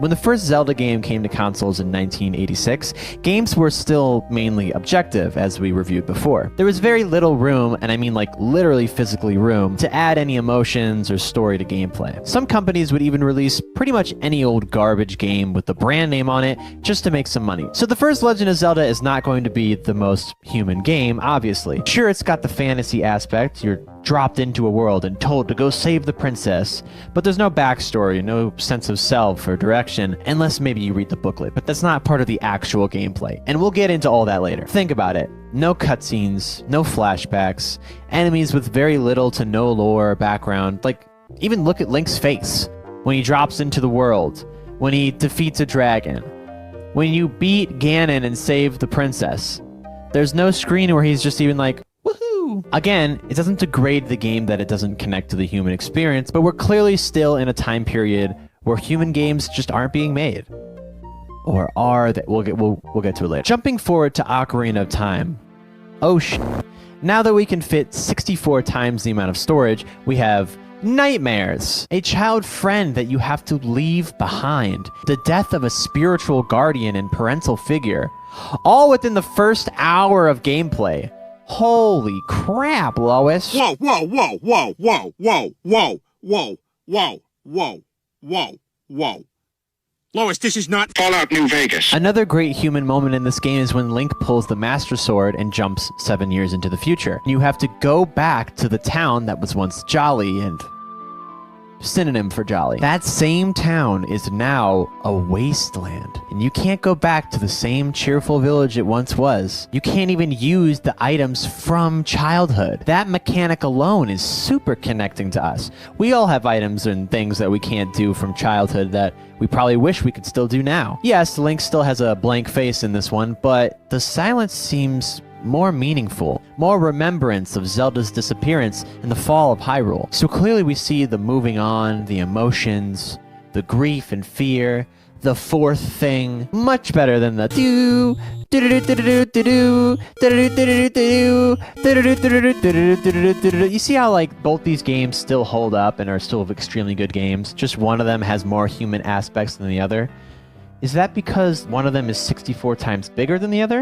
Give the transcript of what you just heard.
When the first Zelda game came to consoles in 1986, games were still mainly objective, as we reviewed before. There was very little room, and I mean like literally physically room, to add any emotions or story to gameplay. Some companies would even release pretty much any old garbage game with the brand name on it just to make some money. So the first Legend of Zelda is not going to be the most human game, obviously. Sure, it's got the fantasy aspect. You're dropped into a world and told to go save the princess, but there's no backstory, no sense of self or direction, unless maybe you read the booklet, but that's not part of the actual gameplay, and we'll get into all that later. Think about it. No cutscenes, no flashbacks, enemies with very little to no lore or background. Like, even look at Link's face when he drops into the world, when he defeats a dragon, when you beat Ganon and save the princess. There's no screen where he's just even like, woohoo! Again, it doesn't degrade the game that it doesn't connect to the human experience, but we're clearly still in a time period where human games just aren't being made. Or are they? We'll get to it later. Jumping forward to Ocarina of Time. Oh shit. Now that we can fit 64 times the amount of storage, we have nightmares, a child friend that you have to leave behind, the death of a spiritual guardian and parental figure, all within the first hour of gameplay. Holy crap, Lois. Whoa, whoa, whoa, whoa, whoa, whoa, whoa, whoa, whoa, whoa, whoa, whoa. Lois, this is not Fallout New Vegas. Another great human moment in this game is when Link pulls the Master Sword and jumps 7 years into the future. You have to go back to the town that was once jolly and synonym for jolly. That same town is now a wasteland, and you can't go back to the same cheerful village it once was. You can't even use the items from childhood. That mechanic alone is super connecting to us. We all have items and things that we can't do from childhood that we probably wish we could still do now. Yes, Link still has a blank face in this one, but the silence seems more meaningful, more remembrance of Zelda's disappearance and the fall of Hyrule. So clearly we see the moving on, the emotions, the grief and fear, the fourth thing, much better than the You see how like both these games still hold up and are still extremely good games, just one of them has more human aspects than the other? Is that because one of them is 64 times bigger than the other?